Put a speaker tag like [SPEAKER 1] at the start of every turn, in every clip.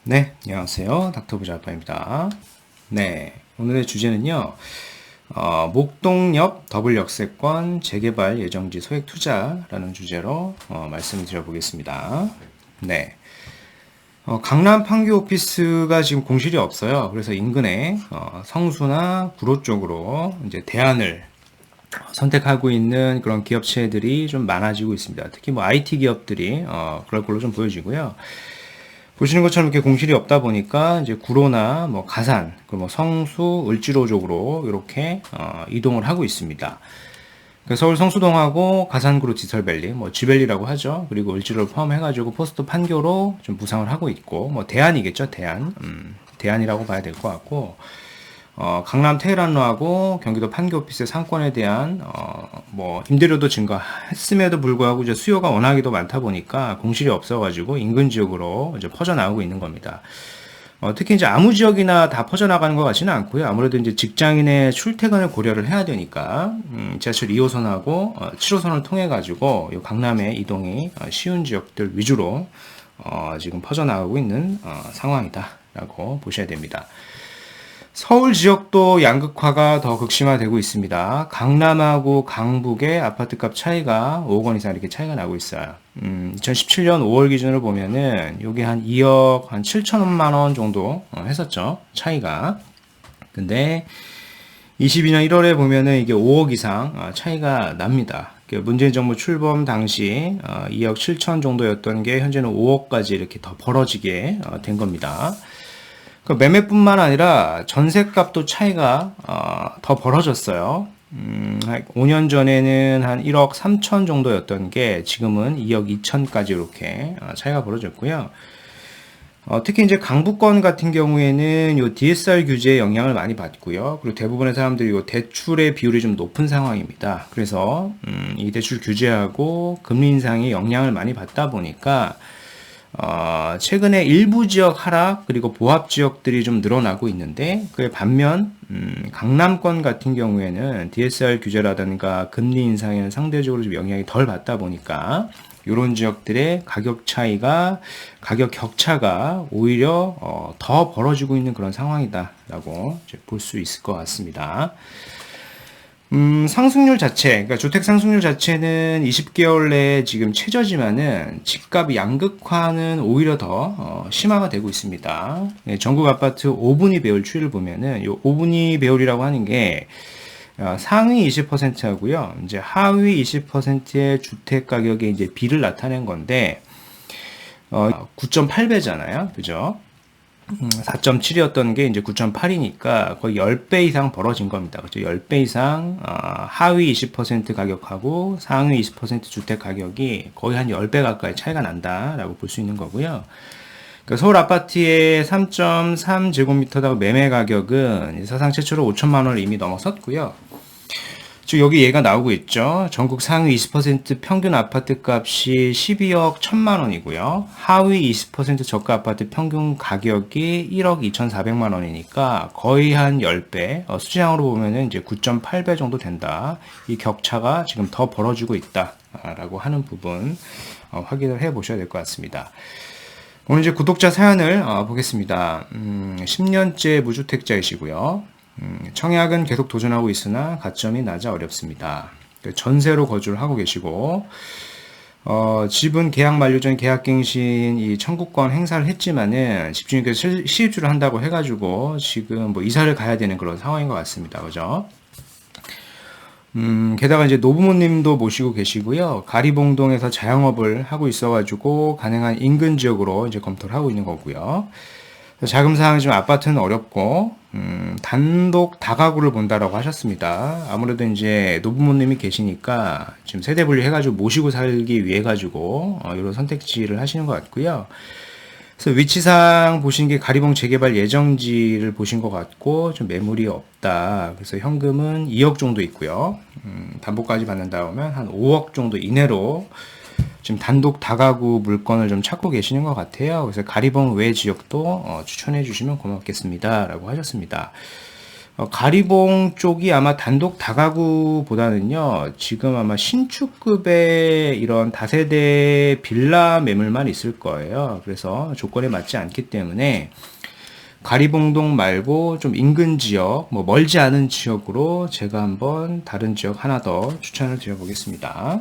[SPEAKER 1] 네, 안녕하세요. 닥터 부자아빠입니다. 네, 오늘의 주제는요, 목동 옆 더블 역세권 재개발 예정지 소액 투자라는 주제로 말씀을 드려보겠습니다. 네, 강남 판교 오피스가 지금 공실이 없어요. 그래서 인근에 성수나 구로 쪽으로 이제 대안을 선택하고 있는 그런 기업체들이 좀 많아지고 있습니다. 특히 뭐 IT 기업들이 그럴 걸로 좀 보여지고요. 보시는 것처럼 이렇게 공실이 없다 보니까 이제 구로나 뭐 가산, 뭐 성수, 을지로 쪽으로 이렇게 이동을 하고 있습니다. 서울 성수동하고 가산구로 지설밸리, 뭐 지밸리라고 하죠. 그리고 을지로를 포함해가지고 포스트 판교로 좀 부상을 하고 있고, 뭐 대안이겠죠, 대안. 대안이라고 봐야 될 것 같고, 강남 테헤란로하고 경기도 판교 오피스의 상권에 대한 뭐 임대료도 증가했음에도 불구하고 이제 수요가 워낙에도 많다 보니까 공실이 없어가지고 인근 지역으로 이제 퍼져 나오고 있는 겁니다. 특히 이제 아무 지역이나 다 퍼져 나가는 것 같지는 않고요. 아무래도 이제 직장인의 출퇴근을 고려를 해야 되니까 지하철 2호선하고 7호선을 통해 가지고 강남의 이동이 쉬운 지역들 위주로 지금 퍼져 나가고 있는 상황이다라고 보셔야 됩니다. 서울 지역도 양극화가 더 극심화되고 있습니다. 강남하고 강북의 아파트값 차이가 5억 원 이상 이렇게 차이가 나고 있어요. 2017년 5월 기준으로 보면은 요게 한 2억 한 7천만 원 정도 했었죠. 차이가. 근데 22년 1월에 보면은 이게 5억 이상 차이가 납니다. 문재인 정부 출범 당시 2억 7천 정도였던 게 현재는 5억까지 이렇게 더 벌어지게 된 겁니다. 매매뿐만 아니라 전세값도 차이가 더 벌어졌어요. 5년 전에는 한 1억 3천 정도였던 게 지금은 2억 2천까지 이렇게 차이가 벌어졌고요. 특히 이제 강북권 같은 경우에는 요 DSR 규제의 영향을 많이 받고요. 그리고 대부분의 사람들이 요 대출의 비율이 좀 높은 상황입니다. 그래서 이 대출 규제하고 금리 인상의 영향을 많이 받다 보니까 최근에 일부 지역 하락 그리고 보합 지역들이 좀 늘어나고 있는데 그에 반면 강남권 같은 경우에는 DSR 규제라든가 금리 인상에는 상대적으로 좀 영향이 덜 받다 보니까 이런 지역들의 가격 격차가 오히려 더 벌어지고 있는 그런 상황이다라고 볼 수 있을 것 같습니다. 상승률 자체, 그러니까 주택 상승률 자체는 20개월 내에 지금 최저지만은 집값 양극화는 오히려 더 심화가 되고 있습니다. 전국 아파트 5분위 배율 추이를 보면은 이 5분위 배율이라고 하는 게 상위 20%하고요, 이제 하위 20%의 주택 가격의 이제 비를 나타낸 건데 9.8배잖아요, 그죠? 4.7이었던 게 이제 9.8이니까 거의 10배 이상 벌어진 겁니다. 그렇죠? 10배 이상 하위 20% 가격하고 상위 20% 주택 가격이 거의 한 10배 가까이 차이가 난다라고 볼 수 있는 거고요. 그러니까 서울 아파트의 3.3제곱미터당 매매 가격은 사상 최초로 5천만 원을 이미 넘어섰고요. 지금 여기 얘가 나오고 있죠. 전국 상위 20% 평균 아파트 값이 12억 1천만 원이고요. 하위 20% 저가 아파트 평균 가격이 1억 2,400만 원이니까 거의 한 10배, 수치상으로 보면은 이제 9.8배 정도 된다. 이 격차가 지금 더 벌어지고 있다라고 하는 부분 확인을 해 보셔야 될 것 같습니다. 오늘 이제 구독자 사연을 보겠습니다. 10년째 무주택자이시고요. 청약은 계속 도전하고 있으나 가점이 낮아 어렵습니다. 전세로 거주를 하고 계시고 집은 계약 만료 전 계약갱신 이 청구권 행사를 했지만은 집주인께서 시입주를 한다고 해가지고 지금 뭐 이사를 가야 되는 그런 상황인 것 같습니다. 그죠? 게다가 이제 노부모님도 모시고 계시고요. 가리봉동에서 자영업을 하고 있어가지고 가능한 인근 지역으로 이제 검토를 하고 있는 거고요. 자금 상황이 좀 아파트는 어렵고 단독 다가구를 본다라고 하셨습니다. 아무래도 이제 노부모님이 계시니까 지금 세대 분리 해가지고 모시고 살기 위해 가지고 이런 선택지를 하시는 것 같고요. 그래서 위치상 보신 게 가리봉 재개발 예정지를 보신 것 같고 좀 매물이 없다. 그래서 현금은 2억 정도 있고요. 담보까지 받는다면 한 5억 정도 이내로 지금 단독 다가구 물건을 좀 찾고 계시는 것 같아요. 그래서 가리봉 외 지역도 추천해 주시면 고맙겠습니다. 라고 하셨습니다. 가리봉 쪽이 아마 단독 다가구보다는요, 지금 아마 신축급의 이런 다세대 빌라 매물만 있을 거예요. 그래서 조건에 맞지 않기 때문에 가리봉동 말고 좀 인근 지역, 뭐 멀지 않은 지역으로 제가 한번 다른 지역 하나 더 추천을 드려보겠습니다.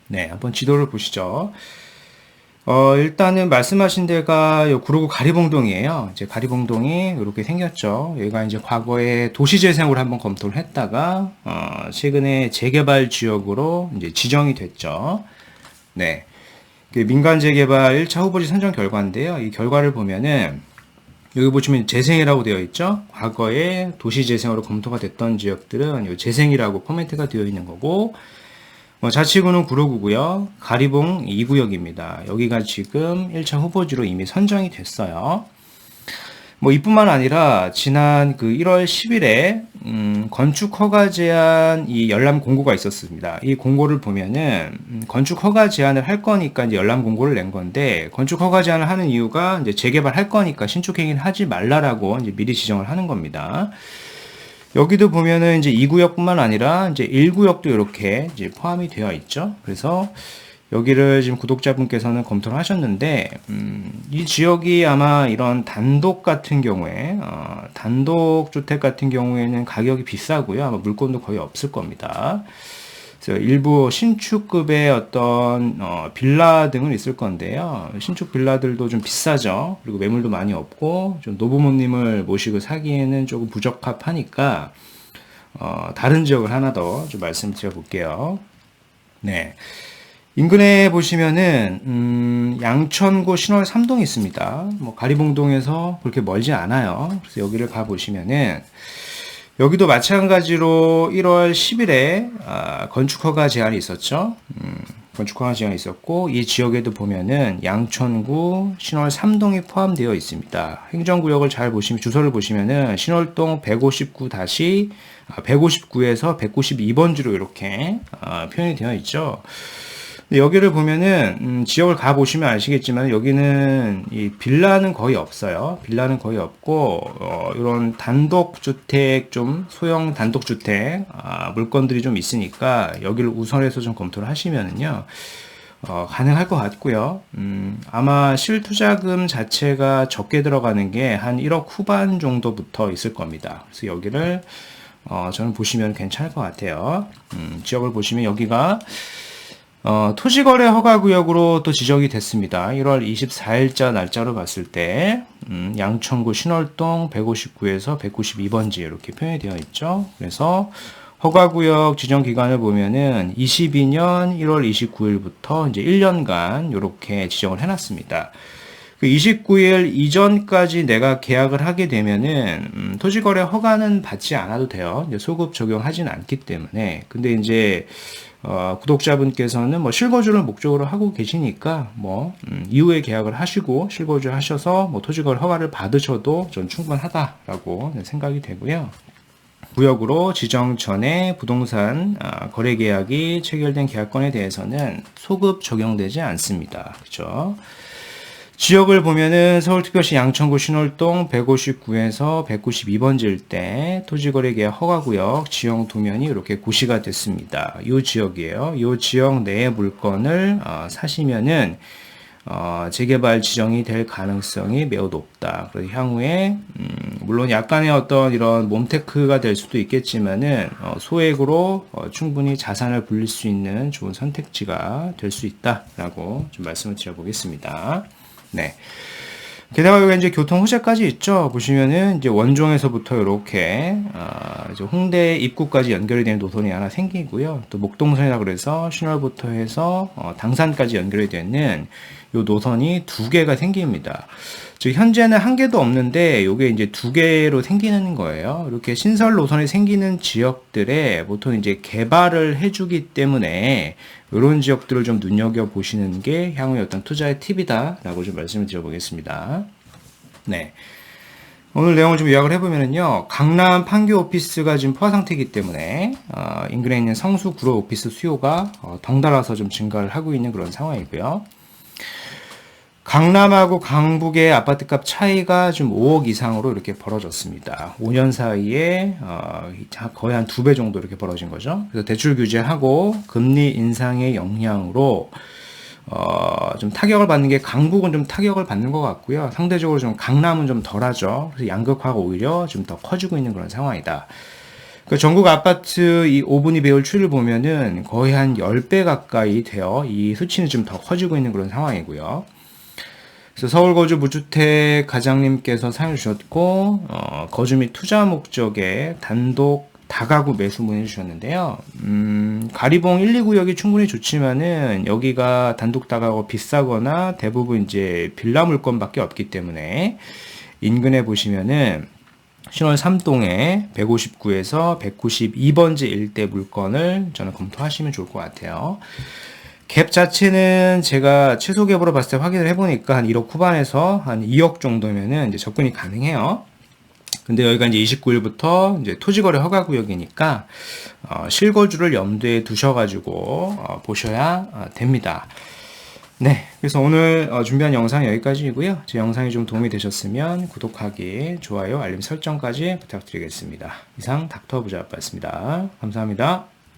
[SPEAKER 1] 네, 한번 지도를 보시죠. 일단은 말씀하신 데가 요 구로구 가리봉동이에요. 이제 가리봉동이 이렇게 생겼죠. 여기가 이제 과거에 도시재생으로 한번 검토를 했다가, 최근에 재개발 지역으로 이제 지정이 됐죠. 네. 그 민간 재개발 1차 후보지 선정 결과인데요. 이 결과를 보면은, 여기 보시면 재생이라고 되어 있죠. 과거에 도시재생으로 검토가 됐던 지역들은 요 재생이라고 코멘트가 되어 있는 거고, 자치구는 구로구고요. 가리봉 2구역입니다. 여기가 지금 1차 후보지로 이미 선정이 됐어요. 이뿐만 아니라 지난 그 1월 10일에 건축 허가 제한 이 열람 공고가 있었습니다. 이 공고를 보면은 건축 허가 제한을 할 거니까 이제 열람 공고를 낸 건데, 건축 허가 제한을 하는 이유가 이제 재개발 할 거니까 신축 행위를 하지 말라라고 이제 미리 지정을 하는 겁니다. 여기도 보면은 이제 2구역뿐만 아니라 이제 1구역도 이렇게 이제 포함이 되어 있죠. 그래서 여기를 지금 구독자분께서는 검토를 하셨는데, 이 지역이 아마 이런 단독 같은 경우에, 단독 주택 같은 경우에는 가격이 비싸고요. 아마 물건도 거의 없을 겁니다. 그래서 일부 신축급의 어떤, 빌라 등은 있을 건데요. 신축 빌라들도 좀 비싸죠. 그리고 매물도 많이 없고, 좀 노부모님을 모시고 사기에는 조금 부적합하니까, 다른 지역을 하나 더 좀 말씀드려 볼게요. 네. 인근에 보시면은 양천구 신월 3동이 있습니다. 가리봉동에서 그렇게 멀지 않아요. 그래서 여기를 가 보시면은 여기도 마찬가지로 1월 10일에 건축 허가 제한이 있었죠. 건축 허가 제한이 있었고, 이 지역에도 보면은 양천구 신월 3동이 포함되어 있습니다. 행정구역을 잘 보시면, 주소를 보시면은 신월동 159-159에서 192번지로 이렇게 표현이 되어 있죠. 여기를 보면은 지역을 가 보시면 아시겠지만, 여기는 이 빌라는 거의 없어요. 빌라는 거의 없고, 이런 단독주택, 좀 소형 단독주택 물건들이 좀 있으니까 여기를 우선해서 좀 검토를 하시면은요, 가능할 것 같고요. 아마 실투자금 자체가 적게 들어가는 게 한 1억 후반 정도부터 있을 겁니다. 그래서 여기를 저는 보시면 괜찮을 것 같아요. 지역을 보시면 여기가 토지거래 허가구역으로 또 지정이 됐습니다. 1월 24일자 날짜로 봤을 때, 양천구 신월동 159에서 192번지 이렇게 표현이 되어 있죠. 그래서 허가구역 지정 기간을 보면은 22년 1월 29일부터 이제 1년간 이렇게 지정을 해놨습니다. 그 29일 이전까지 내가 계약을 하게 되면은 토지거래 허가는 받지 않아도 돼요. 이제 소급 적용하진 않기 때문에. 근데 이제 구독자분께서는 실거주를 목적으로 하고 계시니까 이후에 계약을 하시고 실거주 하셔서 토지거래 허가를 받으셔도 전 충분하다라고 생각이 되고요. 구역으로 지정 전에 부동산 거래 계약이 체결된 계약건에 대해서는 소급 적용되지 않습니다. 그렇죠? 지역을 보면은 서울특별시 양천구 신월동 159에서 192번지일 때 토지거래계약 허가구역 지형 도면이 이렇게 고시가 됐습니다. 이 지역이에요. 이 지역 내의 물건을 사시면은 재개발 지정이 될 가능성이 매우 높다. 그래서 향후에 물론 약간의 어떤 이런 몸테크가 될 수도 있겠지만은 소액으로 충분히 자산을 불릴 수 있는 좋은 선택지가 될 수 있다라고 좀 말씀을 드려보겠습니다. 네. 게다가 여기 이제 교통 호재까지 있죠. 보시면은 이제 원종에서부터 이렇게 이제 홍대 입구까지 연결이 되는 노선이 하나 생기고요. 또 목동선이라 그래서 신월부터 해서 당산까지 연결이 되는 요 노선이 두 개가 생깁니다. 즉 현재는 한 개도 없는데 요게 이제 두 개로 생기는 거예요. 이렇게 신설 노선이 생기는 지역들에 보통 이제 개발을 해주기 때문에 이런 지역들을 좀 눈여겨 보시는 게 향후의 어떤 투자의 팁이다라고 좀 말씀을 드려보겠습니다. 네. 오늘 내용을 좀 요약을 해보면요. 강남 판교 오피스가 지금 포화 상태이기 때문에 인근에 있는 성수 구로 오피스 수요가 덩달아서 좀 증가를 하고 있는 그런 상황이고요. 강남하고 강북의 아파트값 차이가 좀 5억 이상으로 이렇게 벌어졌습니다. 5년 사이에 거의 한 2배 정도 이렇게 벌어진 거죠. 그래서 대출 규제하고 금리 인상의 영향으로 좀 타격을 받는 게 강북은 좀 타격을 받는 것 같고요. 상대적으로 좀 강남은 좀 덜하죠. 그래서 양극화가 오히려 좀 더 커지고 있는 그런 상황이다. 그 전국 아파트 이 5분위 배율 추이를 보면은 거의 한 10배 가까이 돼요. 이 수치는 좀 더 커지고 있는 그런 상황이고요. 그래서 서울 거주 무주택 가장님께서 사연을 주셨고, 거주 및 투자 목적의 단독 다가구 매수 문의 주셨는데요. 가리봉 1, 2구역이 충분히 좋지만은 여기가 단독 다가구 비싸거나 대부분 이제 빌라 물건밖에 없기 때문에 인근에 보시면은 신월 3동에 159에서 192번지 일대 물건을 저는 검토하시면 좋을 것 같아요. 갭 자체는 제가 최소 갭으로 봤을 때 확인을 해보니까 한 1억 후반에서 한 2억 정도면은 이제 접근이 가능해요. 근데 여기가 이제 29일부터 이제 토지거래 허가구역이니까 실거주를 염두에 두셔가지고 보셔야 됩니다. 네, 그래서 오늘 준비한 영상 여기까지이고요. 제 영상이 좀 도움이 되셨으면 구독하기, 좋아요, 알림 설정까지 부탁드리겠습니다. 이상 닥터 부자였습니다. 감사합니다.